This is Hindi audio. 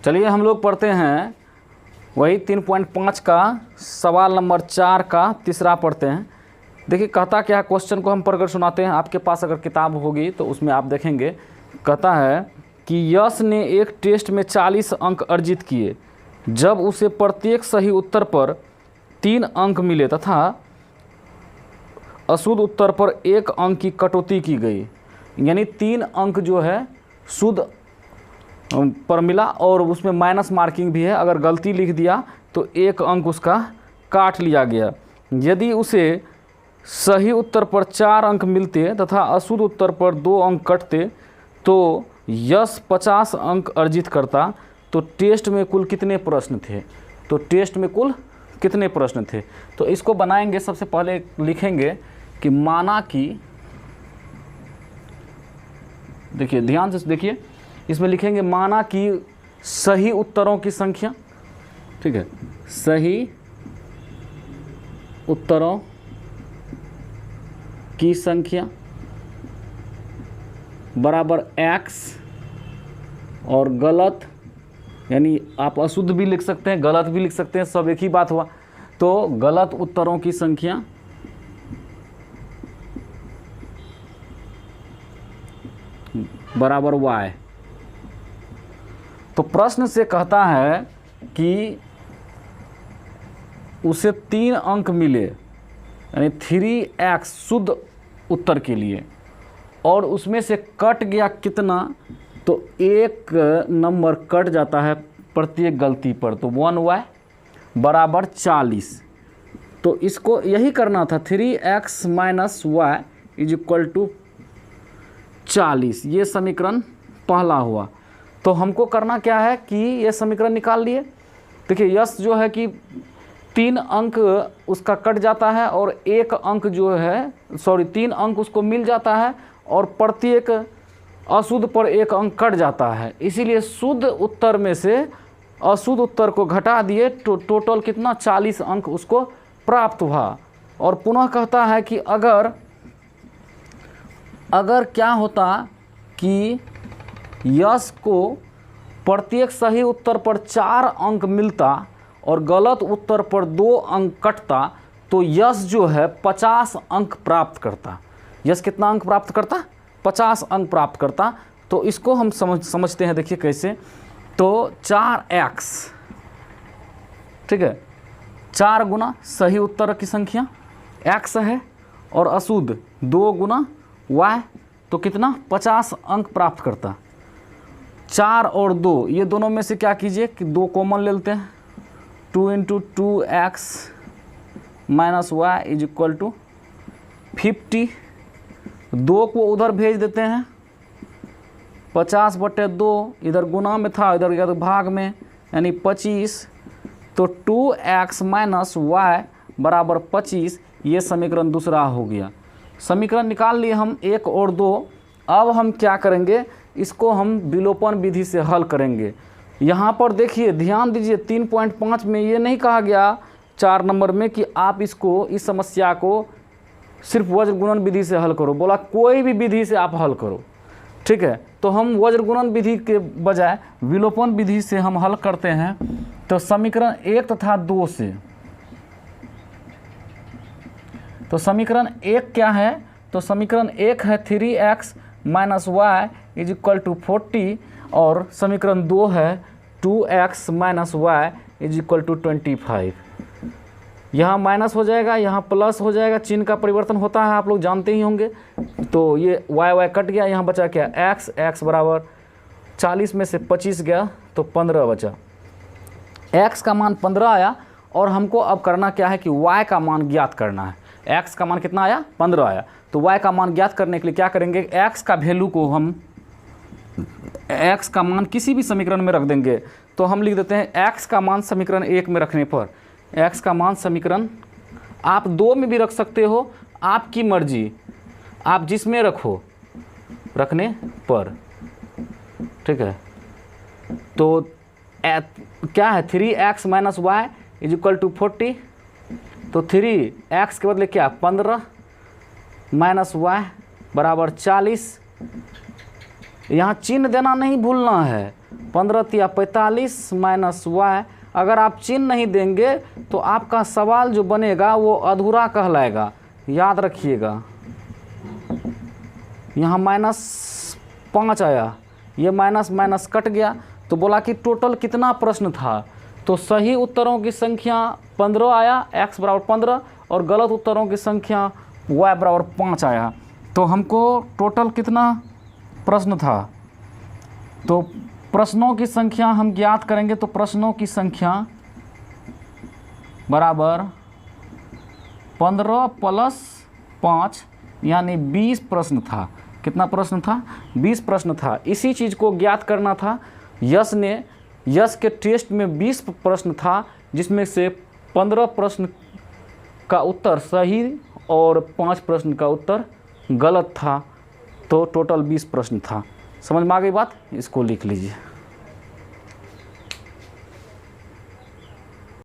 चलिए हम लोग पढ़ते हैं वही 3.5 का सवाल नंबर 4 का तीसरा पढ़ते हैं। देखिए कहता क्या है, क्वेश्चन को हम पढ़कर सुनाते हैं। आपके पास अगर किताब होगी तो उसमें आप देखेंगे। कहता है कि यश ने एक टेस्ट में 40 अंक अर्जित किए जब उसे प्रत्येक सही उत्तर पर 3 अंक मिले तथा अशुद्ध उत्तर पर 1 अंक की कटौती की गई। यानी 3 अंक जो है शुद्ध पर मिला और उसमें माइनस मार्किंग भी है। अगर गलती लिख दिया तो 1 अंक उसका काट लिया गया। यदि उसे सही उत्तर पर 4 अंक मिलते तथा अशुद्ध उत्तर पर 2 अंक कटते तो यश 50 अंक अर्जित करता। तो टेस्ट में कुल कितने प्रश्न थे? तो टेस्ट में कुल कितने प्रश्न थे? तो इसको बनाएंगे। सबसे पहले लिखेंगे कि माना कि, देखिए ध्यान से देखिए, इसमें लिखेंगे माना कि सही उत्तरों की संख्या, ठीक है, सही उत्तरों की संख्या बराबर x और गलत, यानी आप अशुद्ध भी लिख सकते हैं, गलत भी लिख सकते हैं, सब एक ही बात हुआ। तो गलत उत्तरों की संख्या बराबर y। तो प्रश्न से कहता है कि उसे 3 अंक मिले, यानी 3x शुद्ध उत्तर के लिए, और उसमें से कट गया कितना? तो 1 नंबर कट जाता है प्रत्येक गलती पर। तो 1y बराबर 40। तो इसको यही करना था, 3x minus y is equal to 40। ये समीकरण पहला हुआ। तो हमको करना क्या है कि ये समीकरण निकाल लिए। देखिए यश जो है कि 3 अंक उसका कट जाता है और 1 अंक जो है 3 अंक उसको मिल जाता है और प्रत्येक अशुद्ध पर 1 अंक कट जाता है। इसीलिए शुद्ध उत्तर में से अशुद्ध उत्तर को घटा दिए तो टोटल कितना? 40 अंक उसको प्राप्त हुआ। और पुनः कहता है कि अगर क्या होता कि यश को प्रत्येक सही उत्तर पर 4 अंक मिलता और गलत उत्तर पर 2 अंक कटता तो यश जो है 50 अंक प्राप्त करता। यश कितना अंक प्राप्त करता? 50 अंक प्राप्त करता। तो इसको हम समझते हैं। देखिए कैसे। तो 4x, ठीक है, 4 गुना सही उत्तर की संख्या x है और अशुद्ध 2 गुना y, तो कितना? 50 अंक प्राप्त करता। 4 और 2 ये दोनों में से क्या कीजिए कि 2 कॉमन ले लेते हैं। 2 into 2x minus Y is equal to 50। 2 को उधर भेज देते हैं, 50/2 इधर गुना में था, इधर भाग में, यानी 25। तो 2x माइनस वाई बराबर 25। ये समीकरण दूसरा हो गया। समीकरण निकाल लिए हम 1 और 2। अब हम क्या करेंगे, इसको हम विलोपन विधि से हल करेंगे। यहाँ पर देखिए ध्यान दीजिए, 3.5 में ये नहीं कहा गया 4 नंबर में कि आप इस समस्या को सिर्फ वज्र गुणन विधि से हल करो। बोला कोई भी विधि से आप हल करो, ठीक है। तो हम वज्र गुणन विधि के बजाय विलोपन विधि से हम हल करते हैं। तो समीकरण 1 तथा 2 से, तो समीकरण 1 क्या है? तो समीकरण 1 है 3x minus Y is equal to 40 और समीकरण 2 है 2x minus Y is equal to 25। यहाँ माइनस हो जाएगा, यहाँ प्लस हो जाएगा, चिन्ह का परिवर्तन होता है, आप लोग जानते ही होंगे। तो ये y कट गया, यहाँ बचा क्या? x बराबर 40 में से 25 गया तो 15 बचा। x का मान 15 आया और हमको अब करना क्या है कि y का मान ज्ञात करना है। x का मान कितना आया? 15 आया। तो y का मान ज्ञात करने के लिए क्या करेंगे, x का वैल्यू को हम, x का मान किसी भी समीकरण में रख देंगे। तो हम लिख देते हैं x का मान समीकरण 1 में रखने पर, x का मान समीकरण आप 2 में भी रख सकते हो, आपकी मर्जी, आप जिसमें रखो रखने पर, ठीक है। तो क्या है 3x minus Y is equal to 40। तो 3x के बदले क्या 15 माइनस वाई बराबर 40। यहाँ चिन्ह देना नहीं भूलना है, 15 तिया 45 माइनस वाई। अगर आप चिन्ह नहीं देंगे तो आपका सवाल जो बनेगा वो अधूरा कहलाएगा, याद रखिएगा। यहाँ -5 आया, ये माइनस माइनस कट गया, तो बोला कि टोटल कितना प्रश्न था, तो सही उत्तरों की संख्या 15 आया, x बराबर 15, और गलत उत्तरों की संख्या y बराबर 5 आया। तो हमको टोटल कितना प्रश्न था, तो प्रश्नों की संख्या हम ज्ञात करेंगे। तो प्रश्नों की संख्या बराबर 15 + 5 यानी 20 प्रश्न था। कितना प्रश्न था? 20 प्रश्न था। इसी चीज़ को ज्ञात करना था। यश के टेस्ट में 20 प्रश्न था, जिसमें से 15 प्रश्न का उत्तर सही और 5 प्रश्न का उत्तर गलत था। तो टोटल 20 प्रश्न था। समझ में आ गई बात? इसको लिख लीजिए।